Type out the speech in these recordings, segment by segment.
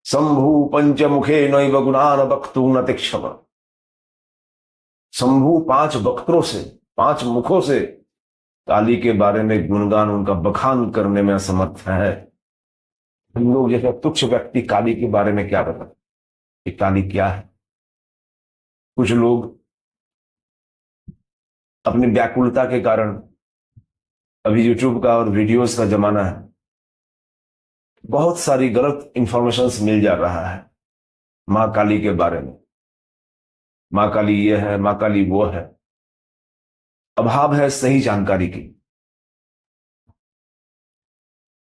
शंभु पंचमुखे नैव गुणान वक्तु न तिक्षम। शंभु 5 वक्त्रों से, 5 मुखों से काली के बारे में गुणगान, उनका बखान करने में असमर्थ है। हम लोग जैसे तुच्छ व्यक्ति काली के बारे में क्या बताते कि काली क्या है। कुछ लोग अपनी व्याकुलता के कारण, अभी यूट्यूब का और वीडियोस का जमाना है, बहुत सारी गलत इंफॉर्मेशंस मिल जा रहा है मां काली के बारे में। मां काली ये है, मां काली वो है। अभाव है सही जानकारी की,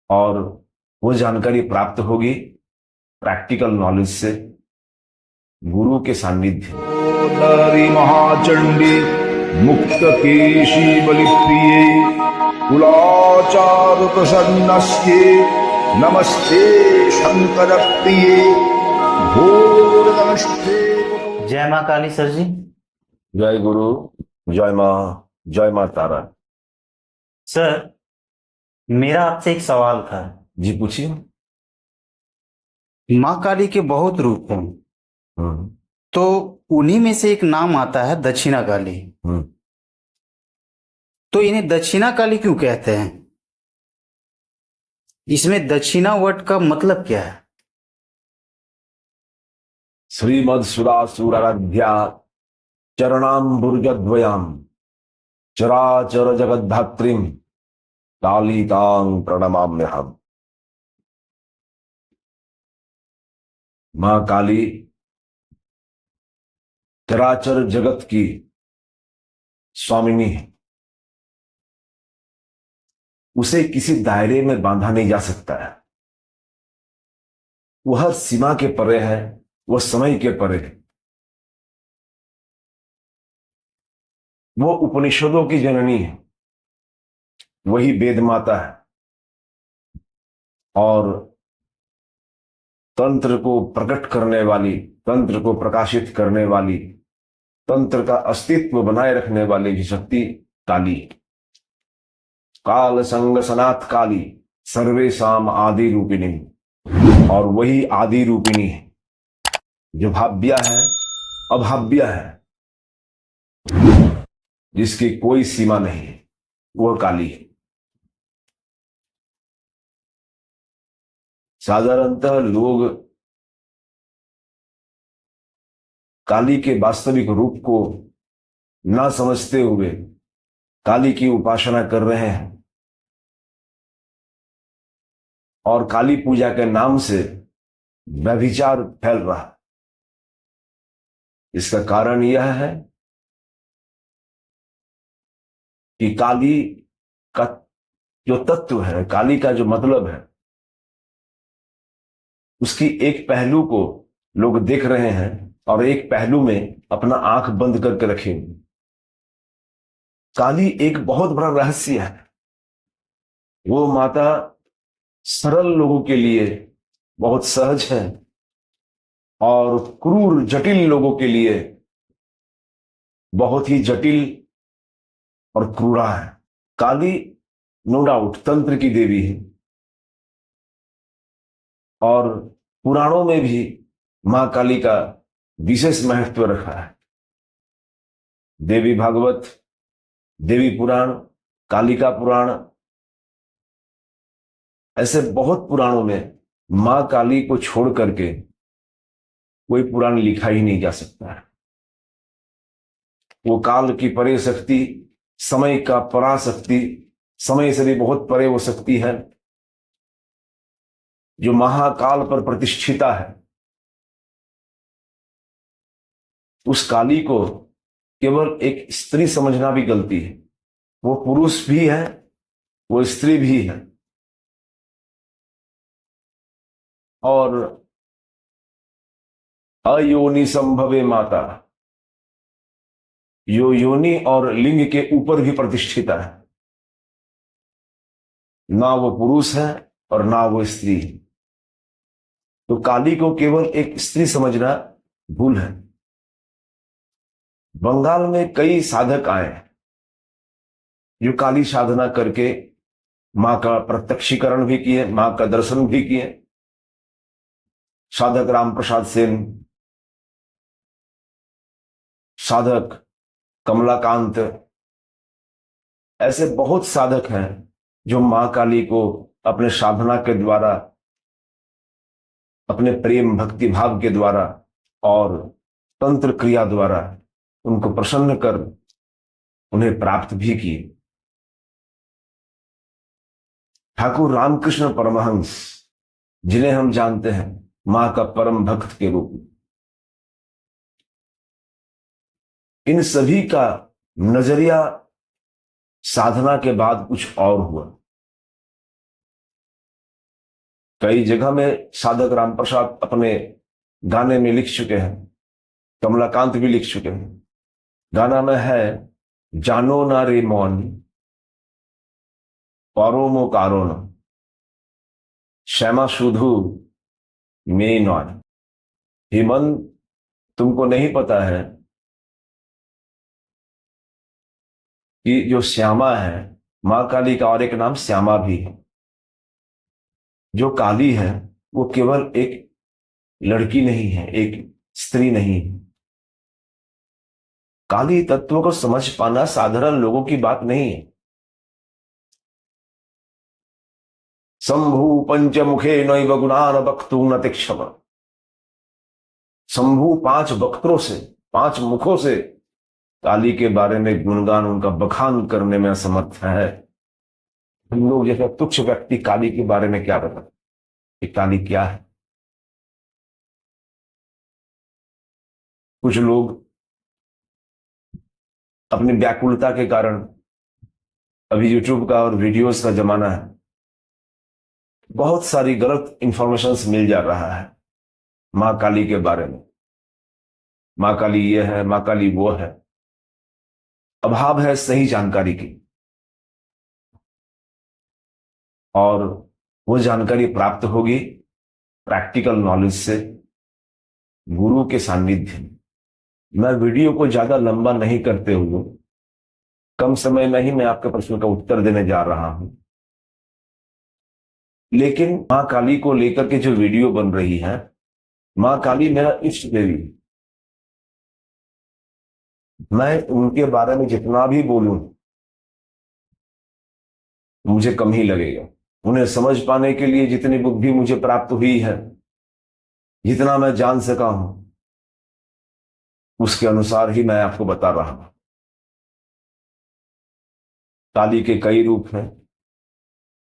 और वो जानकारी प्राप्त होगी प्रैक्टिकल नॉलेज से, गुरु के सानिध्य। महाचंडी मुक्त केशी बलिप्रिये कुलाचार प्रसन्नस्ये नमस्ते शंकर प्रिये घोर नमस्ते। जय माँ काली सर जी। जय गुरु, जय मां तारा। सर, मेरा आपसे एक सवाल था। जी पूछिए। माँ काली के बहुत रूप हैं, हम्म तो उन्हीं में से एक नाम आता है दक्षिणा काली। हम्म तो इन्हें दक्षिणा काली क्यों कहते हैं? इसमें दक्षिणा वर्ड का मतलब क्या है? श्रीमद सुरासुराध्या चरणाम्बुर्जद्वयाम चराचर जगद्धात्रीम कालिकां प्रणमाम्यहम्। मां काली चराचर जगत की स्वामिनी है। उसे किसी दायरे में बांधा नहीं जा सकता है। वह हर सीमा के परे है, वह समय के परे है। वो उपनिषदों की जननी है, वही वेद माता है, और तंत्र को प्रकट करने वाली, तंत्र को प्रकाशित करने वाली, तंत्र का अस्तित्व बनाए रखने वाली भी शक्ति काली। काल संग सनाथ काली सर्वेशाम आदि रूपिणी। और वही आदि रूपिणी है जो भाव्या है, अभाव्या है, जिसकी कोई सीमा नहीं है, वह काली है। साधारणतः लोग काली के वास्तविक रूप को ना समझते हुए काली की उपासना कर रहे हैं, और काली पूजा के नाम से व्यभिचार फैल रहा है। इसका कारण यह है कि काली का जो तत्व है, काली का जो मतलब है, उसकी एक पहलू को लोग देख रहे हैं और एक पहलू में अपना आंख बंद करके रखे हुए। काली एक बहुत बड़ा रहस्य है। वो माता सरल लोगों के लिए बहुत सहज है, और क्रूर जटिल लोगों के लिए बहुत ही जटिल और क्रूरा है। काली नो डाउट तंत्र की देवी है, और पुराणों में भी मां काली का विशेष महत्व रखा है। देवी भागवत, देवी पुराण, कालिका पुराण, ऐसे बहुत पुराणों में मां काली को छोड़ करके कोई पुराण लिखा ही नहीं जा सकता है। वो काल की परे शक्ति, समय का पराशक्ति, समय से भी बहुत परे वो शक्ति है जो महाकाल पर प्रतिष्ठिता है। उस काली को केवल एक स्त्री समझना भी गलती है। वो पुरुष भी है, वो स्त्री भी है, और अयोनि संभवे माता, यो योनि और लिंग के ऊपर भी प्रतिष्ठित है। ना वो पुरुष है और ना वो स्त्री है। तो काली को केवल एक स्त्री समझना भूल है। बंगाल में कई साधक आए जो काली साधना करके मां का प्रत्यक्षीकरण भी किए, मां का दर्शन भी किए, साधक राम प्रसाद सेन, साधक कमलाकांत, ऐसे बहुत साधक हैं जो मां काली को अपने साधना के द्वारा, अपने प्रेम भक्ति भाव के द्वारा और तंत्र क्रिया द्वारा उनको प्रसन्न कर उन्हें प्राप्त भी किए। ठाकुर रामकृष्ण परमहंस, जिन्हें हम जानते हैं मां का परम भक्त के रूप में, इन सभी का नजरिया साधना के बाद कुछ और हुआ। कई जगह में साधक राम प्रसाद अपने गाने में लिख चुके हैं, कमलाकांत भी लिख चुके हैं। गाना में है, जानो ना रे मौन परोमो कारोन श्यामा शुधु में नॉन। हेमन, तुमको नहीं पता है कि जो श्यामा है, मां काली का और एक नाम श्यामा भी है। जो काली है वो केवल एक लड़की नहीं है, एक स्त्री नहीं है। काली तत्व को समझ पाना साधारण लोगों की बात नहीं है। शंभु पंचमुखे नैव गुणान वक्तुं न तिक्षव। शंभु 5 वक्त्रों से, 5 मुखों से काली के बारे में गुणगान, उनका बखान करने में असमर्थ है। हम लोग जैसे तुच्छ व्यक्ति काली के बारे में क्या बताते कि काली क्या है। कुछ लोग अपनी व्याकुलता के कारण, अभी यूट्यूब का और वीडियोस का जमाना है, बहुत सारी गलत इंफॉर्मेशंस मिल जा रहा है मां काली के बारे में। मां काली ये है, मां काली वो है। अभाव है सही जानकारी की, और वो जानकारी प्राप्त होगी प्रैक्टिकल नॉलेज से, गुरु के सानिध्य में। मैं वीडियो को ज्यादा लंबा नहीं करते हुए कम समय में ही मैं आपके प्रश्न का उत्तर देने जा रहा हूं। लेकिन मां काली को लेकर के जो वीडियो बन रही है, मां काली मेरा इष्ट देवी, मैं उनके बारे में जितना भी बोलूं मुझे कम ही लगेगा। उन्हें समझ पाने के लिए जितनी बुद्धि मुझे प्राप्त हुई है, जितना मैं जान सका हूं, उसके अनुसार ही मैं आपको बता रहा हूं। काली के कई रूप हैं,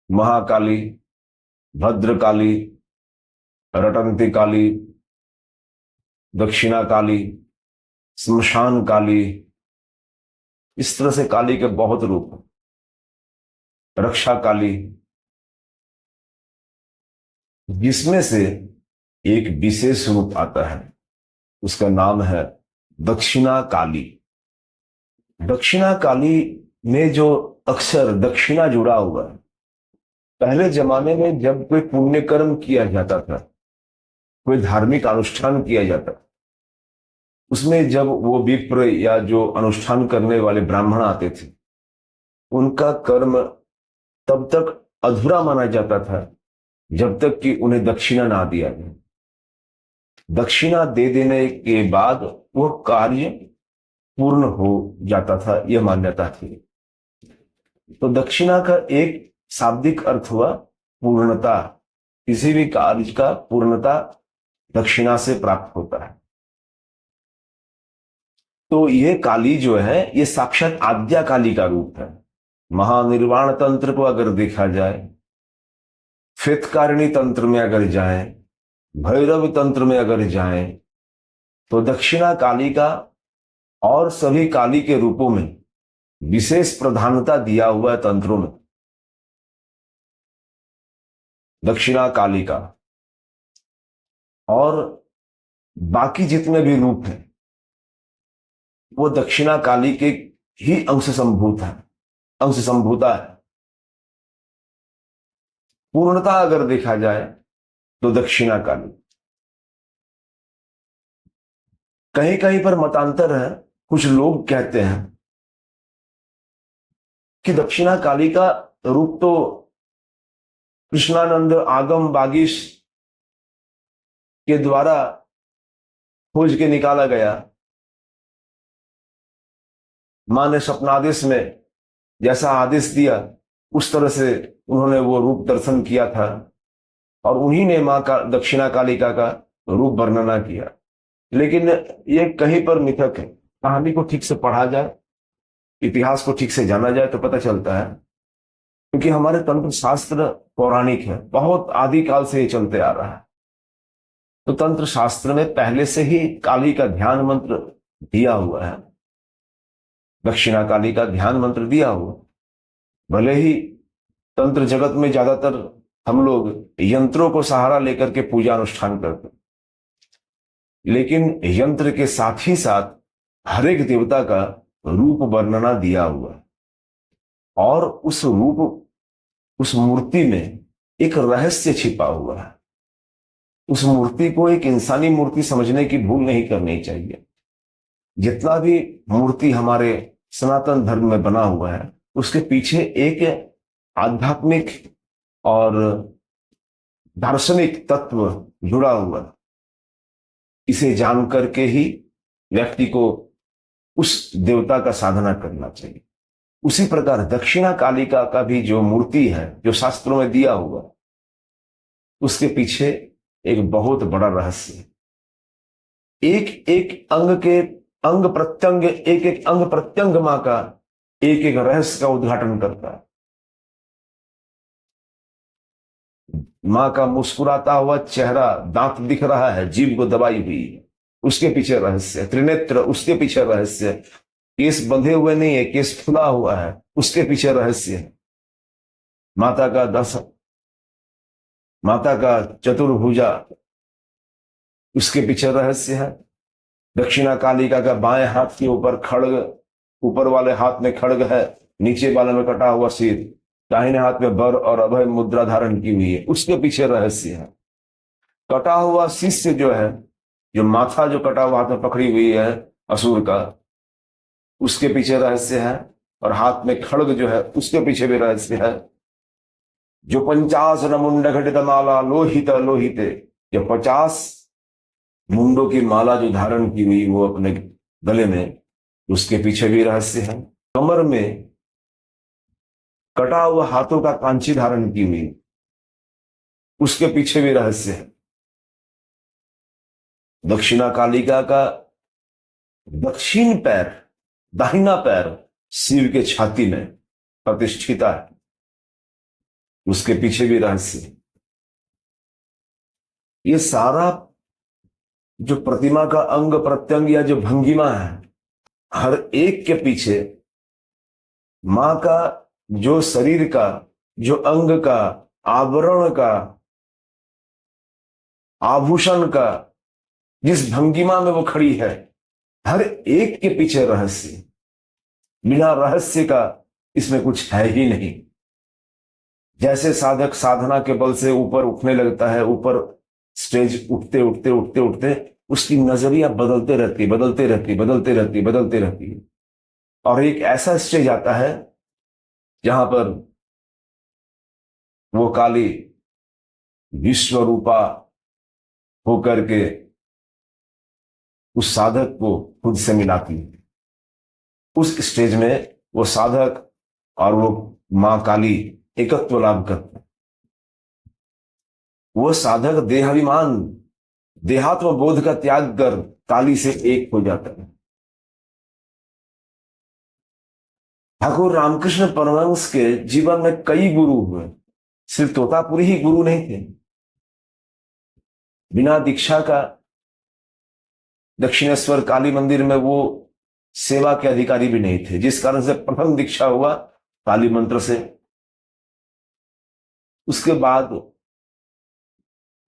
महाकाली, भद्रकाली, रटंती काली, दक्षिणा काली, श्मशान काली, इस तरह से काली के बहुत रूप हैं। रक्षा काली, जिसमें से एक विशेष रूप आता है, उसका नाम है दक्षिणा काली। दक्षिणा काली में जो अक्षर दक्षिणा जुड़ा हुआ है, पहले जमाने में जब कोई पुण्य कर्म किया जाता था, कोई धार्मिक अनुष्ठान किया जाता था, उसमें जब वो विप्र या जो अनुष्ठान करने वाले ब्राह्मण आते थे, उनका कर्म तब तक अधूरा माना जाता था जब तक कि उन्हें दक्षिणा ना दिया जाए। दक्षिणा दे देने के बाद वो कार्य पूर्ण हो जाता था, यह मान्यता थी। तो दक्षिणा का एक शाब्दिक अर्थ हुआ पूर्णता। किसी भी कार्य का पूर्णता दक्षिणा से प्राप्त होता है। तो ये काली जो है, ये साक्षात आद्या काली का रूप है। महानिर्वाण तंत्र को अगर देखा जाए, फेतकारिणी तंत्र में अगर जाए, भैरव तंत्र में अगर जाए, तो दक्षिणा काली का और सभी काली के रूपों में विशेष प्रधानता दिया हुआ है तंत्रों में। दक्षिणा काली का और बाकी जितने भी रूप हैं वो दक्षिणा काली के ही अंश संभूत है, अंश संभूता है। पूर्णता अगर देखा जाए तो दक्षिणा काली। कहीं कहीं पर मतांतर है। कुछ लोग कहते हैं कि दक्षिणा काली का रूप तो कृष्णानंद, आगम, बागीश के द्वारा खोज के निकाला गया। मां ने स्वप्नादेश में जैसा आदेश दिया उस तरह से उन्होंने वो रूप दर्शन किया था और उन्हीं ने मां का दक्षिणा कालिका का रूप वर्णना किया। लेकिन ये कहीं पर मिथक है। कहानी को ठीक से पढ़ा जाए, इतिहास को ठीक से जाना जाए तो पता चलता है, क्योंकि हमारे तंत्र शास्त्र पौराणिक है, बहुत आदिकाल से ये चलते आ रहा है। तो तंत्र शास्त्र में पहले से ही काली का ध्यान मंत्र दिया हुआ है, दक्षिणा काली का ध्यान मंत्र दिया हुआ। भले ही तंत्र जगत में ज्यादातर हम लोग यंत्रों को सहारा लेकर के पूजा अनुष्ठान करते, लेकिन यंत्र के साथ ही साथ हर एक देवता का रूप वर्णना दिया हुआ है और उस रूप, उस मूर्ति में एक रहस्य छिपा हुआ है। उस मूर्ति को एक इंसानी मूर्ति समझने की भूल नहीं करनी चाहिए। जितना भी मूर्ति हमारे सनातन धर्म में बना हुआ है उसके पीछे एक आध्यात्मिक और दार्शनिक तत्व जुड़ा हुआ है। इसे जान करके ही व्यक्ति को उस देवता का साधना करना चाहिए। उसी प्रकार दक्षिणा कालिका का भी जो मूर्ति है, जो शास्त्रों में दिया हुआ, उसके पीछे एक बहुत बड़ा रहस्य है। एक एक अंग प्रत्यंग मां का एक एक रहस्य का उद्घाटन करता है। मां का मुस्कुराता हुआ चेहरा, दांत दिख रहा है, जीभ को दबाई हुई, उसके पीछे रहस्य। त्रिनेत्र, उसके पीछे रहस्य। केस बंधे हुए नहीं है, केस फुला हुआ है, उसके पीछे रहस्य है। माता का चतुर्भुजा, उसके पीछे रहस्य है। दक्षिणा कालिका का बाएं हाथ के ऊपर खड्ग, ऊपर वाले हाथ में खड्ग है, नीचे वाले में कटा हुआ सिर, दाहिने हाथ में बर और अभय मुद्रा धारण की हुई है, उसके पीछे रहस्य है। कटा हुआ शिष्य जो है, जो माथा जो कटा हुआ हाथ में पकड़ी हुई है असुर का, उसके पीछे रहस्य है। और हाथ में खड्ग जो है उसके पीछे भी रहस्य है। जो 50 मुंड घटित माला लोहित लोहिते, जो 50 मुंडों की माला जो धारण की हुई वो अपने गले में, उसके पीछे भी रहस्य है। कमर में कटा हुआ हाथों का कांची धारण की हुई, उसके पीछे भी रहस्य है। दक्षिणा कालिका का दक्षिण पैर, दाहिना पैर शिव के छाती में प्रतिष्ठिता है, उसके पीछे भी रहस्य है। ये सारा जो प्रतिमा का अंग प्रत्यंग या जो भंगिमा है, हर एक के पीछे मां का जो शरीर का, जो अंग का, आवरण का, आभूषण का, जिस भंगिमा में वो खड़ी है, हर एक के पीछे रहस्य। बिना रहस्य का इसमें कुछ है ही नहीं। जैसे साधक साधना के बल से ऊपर उठने लगता है, ऊपर स्टेज उठते उठते उठते उठते उसकी नजरिया बदलते रहती है। और एक ऐसा स्टेज आता है जहां पर वो काली विश्व रूपा होकर के उस साधक को खुद से मिलाती है। उस स्टेज में वो साधक और वो मां काली एकत्व लाभ करते हैं। वो साधक देहाभिमान, देहात्म बोध का त्याग कर काली से एक हो जाता है। ठाकुर रामकृष्ण परमहंस के जीवन में कई गुरु हुए, सिर्फ तोतापुरी ही गुरु नहीं थे। बिना दीक्षा का दक्षिणेश्वर काली मंदिर में वो सेवा के अधिकारी भी नहीं थे, जिस कारण से प्रथम दीक्षा हुआ काली मंत्र से। उसके बाद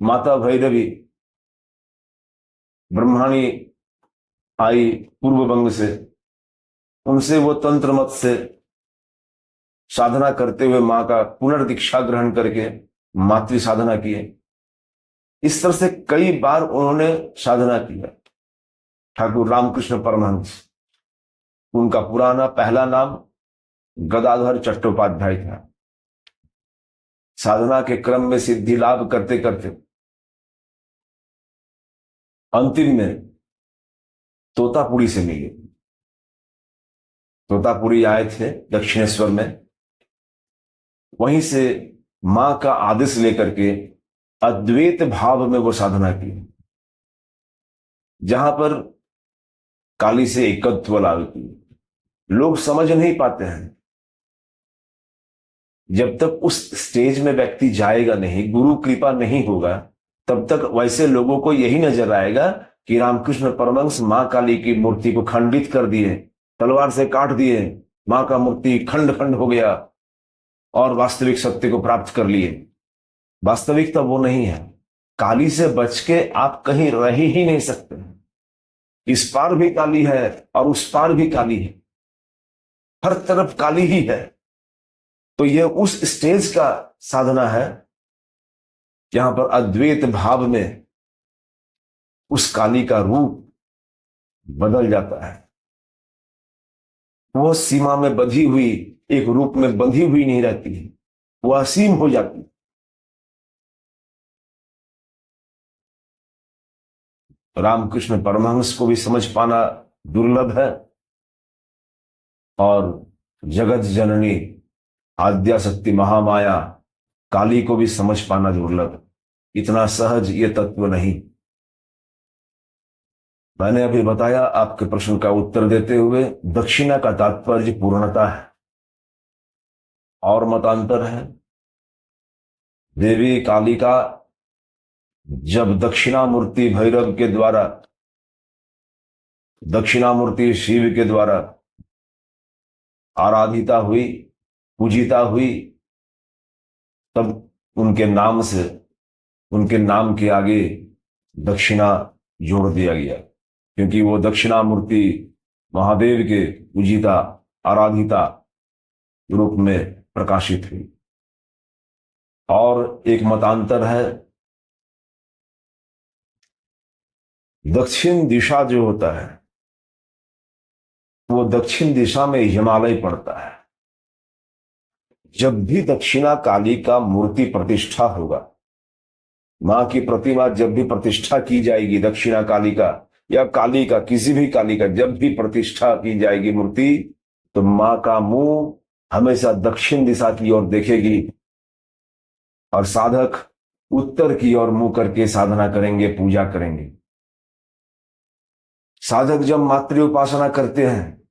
माता भैरवी ब्रह्माणी आई पूर्व बंग से, उनसे वो तंत्र मत से साधना करते हुए मां का पुनर्दीक्षा ग्रहण करके मातृ साधना किए। इस तरह से कई बार उन्होंने साधना किया। ठाकुर रामकृष्ण परमहंस, उनका पुराना पहला नाम गदाधर चट्टोपाध्याय था। साधना के क्रम में सिद्धि लाभ करते करते अंतिम में तोतापुरी से मिले। तोतापुरी आए थे दक्षिणेश्वर में, वहीं से मां का आदेश लेकर के अद्वैत भाव में वो साधना की, जहां पर काली से एकत्व लाती। लोग समझ नहीं पाते हैं, जब तक उस स्टेज में व्यक्ति जाएगा नहीं, गुरु कृपा नहीं होगा, तब तक वैसे लोगों को यही नजर आएगा कि रामकृष्ण परमहंस मां काली की मूर्ति को खंडित कर दिए, तलवार से काट दिए, मां का मूर्ति खंड खंड हो गया और वास्तविक सत्य को प्राप्त कर लिए। वास्तविकता वो नहीं है। काली से बच के आप कहीं रह ही नहीं सकते। इस पार भी काली है और उस पार भी काली है, हर तरफ काली ही है। तो यह उस स्टेज का साधना है जहां पर अद्वैत भाव में उस काली का रूप बदल जाता है। वो सीमा में बंधी हुई, एक रूप में बंधी हुई नहीं रहती है, वो असीम हो जाती है। रामकृष्ण परमहंस को भी समझ पाना दुर्लभ है और जगत जननी आद्याशक्ति महामाया काली को भी समझ पाना दुर्लभ। इतना सहज ये तत्व नहीं। मैंने अभी बताया, आपके प्रश्न का उत्तर देते हुए, दक्षिणा का तात्पर्य पूर्णता है। और मतांतर है, देवी काली का जब दक्षिणामूर्ति भैरव के द्वारा, दक्षिणामूर्ति शिव के द्वारा आराधिता हुई, पूजिता हुई, तब उनके नाम से, उनके नाम के आगे दक्षिणा जोड़ दिया गया, क्योंकि वो दक्षिणामूर्ति महादेव के पूजिता, आराधिता रूप में प्रकाशित हुई। और एक मतांतर है, दक्षिण दिशा जो होता है, वो दक्षिण दिशा में हिमालय पड़ता है। जब भी दक्षिणा काली का मूर्ति प्रतिष्ठा होगा, मां की प्रतिमा जब भी प्रतिष्ठा की जाएगी, दक्षिणा काली का या काली का, किसी भी काली का जब भी प्रतिष्ठा की जाएगी मूर्ति, तो मां का मुंह हमेशा दक्षिण दिशा की ओर देखेगी और साधक उत्तर की ओर मुंह करके साधना करेंगे, पूजा करेंगे। साधक जब मातृ उपासना करते हैं,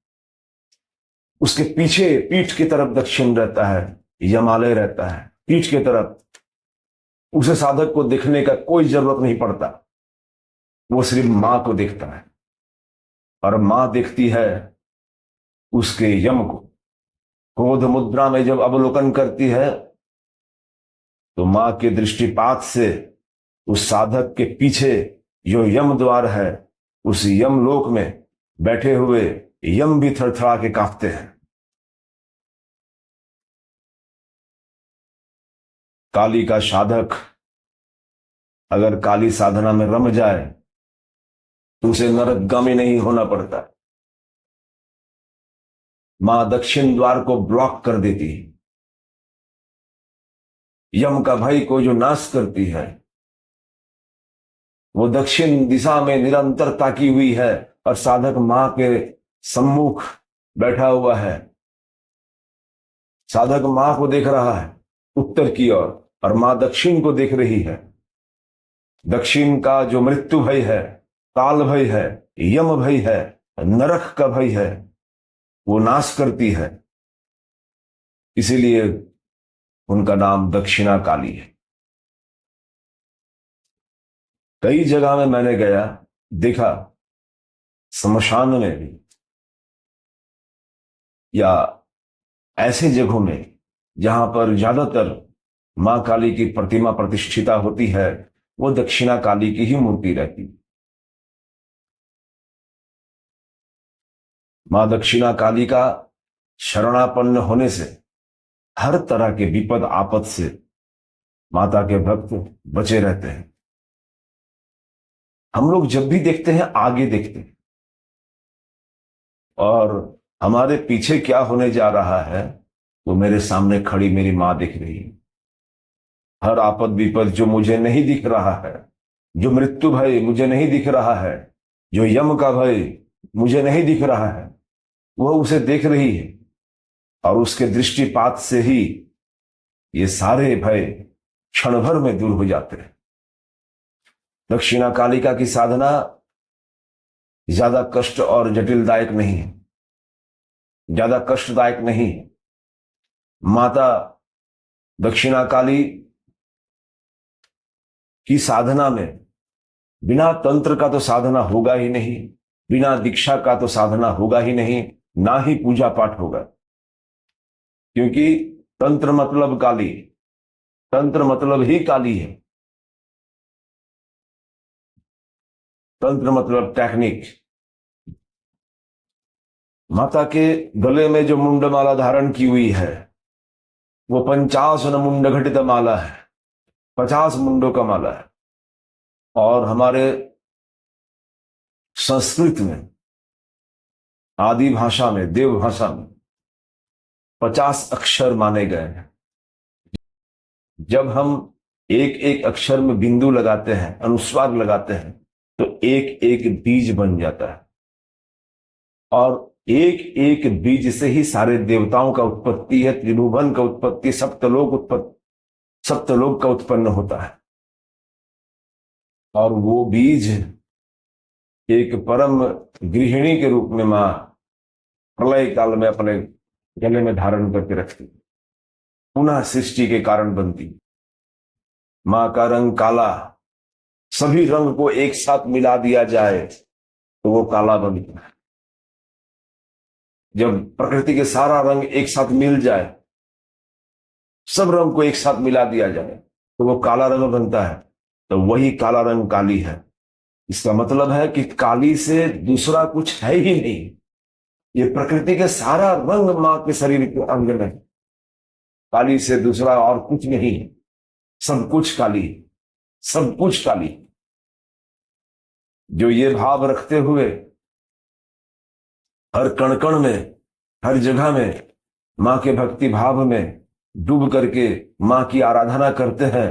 उसके पीछे पीठ की तरफ दक्षिण रहता है, हिमालय रहता है, पीठ की तरफ। उसे साधक को देखने का कोई जरूरत नहीं पड़ता, वो सिर्फ मां को देखता है और मां देखती है उसके यम को। क्रोध मुद्रा में जब अवलोकन करती है, तो मां के दृष्टिपात से उस साधक के पीछे जो यम द्वार है, उस यम लोक में बैठे हुए यम भी थरथरा के कांपते हैं। काली का साधक अगर काली साधना में रम जाए, तो उसे नरकगामी नहीं होना पड़ता। मां दक्षिण द्वार को ब्लॉक कर देती है, यम का भय को जो नाश करती है, वो दक्षिण दिशा में निरंतर ताकी हुई है और साधक मां के सम्मुख बैठा हुआ है। साधक मां को देख रहा है उत्तर की ओर और मां दक्षिण को देख रही है। दक्षिण का जो मृत्यु भय है, काल भय है, यम भय है, नरक का भय है, वो नाश करती है। इसीलिए उनका नाम दक्षिणा काली है। कई जगह में मैंने गया, देखा, स्मशान में भी या ऐसे जगहों में जहां पर ज्यादातर मां काली की प्रतिमा प्रतिष्ठिता होती है, वो दक्षिणा काली की ही मूर्ति रहती। मां दक्षिणा काली का शरणापन्न होने से हर तरह के विपद आपद से माता के भक्त बचे रहते हैं। हम लोग जब भी देखते हैं, आगे देखते हैं और हमारे पीछे क्या होने जा रहा है, वो मेरे सामने खड़ी मेरी मां दिख रही है। हर आपद विपद जो मुझे नहीं दिख रहा है, जो मृत्यु भय मुझे नहीं दिख रहा है, जो यम का भय मुझे नहीं दिख रहा है, वह उसे देख रही है और उसके दृष्टिपात से ही ये सारे भय क्षण भर में दूर हो जाते हैं। दक्षिणा कालिका की साधना ज्यादा कष्ट और जटिलदायक नहीं है, ज्यादा कष्टदायक नहीं है। माता दक्षिणा काली की साधना में बिना तंत्र का तो साधना होगा ही नहीं, बिना दीक्षा का तो साधना होगा ही नहीं, ना ही पूजा पाठ होगा। क्योंकि तंत्र मतलब काली, तंत्र मतलब ही काली है। तंत्र मतलब टेक्निक। माता के गले में जो मुंडमाला धारण की हुई है वो 50 मुंड घटित माला है, 50 मुंडों का माला है। और हमारे संस्कृत में, आदि भाषा में, देव भाषा में 50 अक्षर माने गए हैं। जब हम एक एक अक्षर में बिंदु लगाते हैं, अनुस्वार लगाते हैं, तो एक एक बीज बन जाता है और एक एक बीज से ही सारे देवताओं का उत्पत्ति है, त्रिभुवन का उत्पत्ति, सप्तलोक का उत्पन्न होता है। और वो बीज एक परम गृहिणी के रूप में मां प्रलय काल में अपने गले में धारण करके रखती, पुनः सृष्टि के कारण बनती। मां का रंग काला, सभी रंग को एक साथ मिला दिया जाए तो वो काला बनता है। जब प्रकृति के सारा रंग एक साथ मिल जाए, सब रंग को एक साथ मिला दिया जाए तो वो काला रंग बनता है। तो वही काला रंग काली है। इसका मतलब है कि काली से दूसरा कुछ है ही नहीं। ये प्रकृति के सारा रंग मां के शरीर के अंग में, काली से दूसरा और कुछ नहीं है। सब कुछ काली, सब कुछ काली। जो ये भाव रखते हुए हर कण कण में, हर जगह में मां के भक्ति भाव में डूब करके मां की आराधना करते हैं,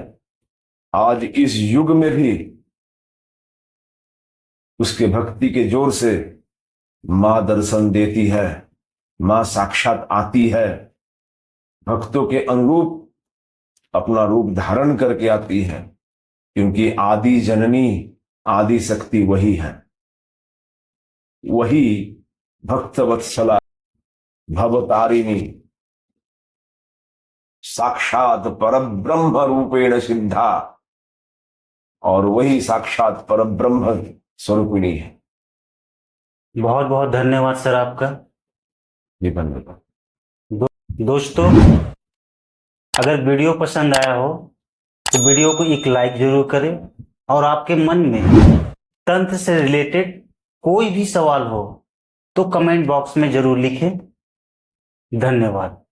आज इस युग में भी उसके भक्ति के जोर से मां दर्शन देती है, मां साक्षात आती है, भक्तों के अनुरूप अपना रूप धारण करके आती है। क्योंकि आदि जननी, आदि शक्ति वही है, वही भक्तवत्सला भवतारिणी साक्षात परब्रह्म रूपेण सिद्धा, और वही साक्षात परब्रह्म स्वरूपिणी है। बहुत बहुत धन्यवाद सर आपका। जी धन्यवाद। दोस्तों, अगर वीडियो पसंद आया हो तो वीडियो को एक लाइक जरूर करें और आपके मन में तंत्र से रिलेटेड कोई भी सवाल हो तो कमेंट बॉक्स में जरूर लिखें। धन्यवाद।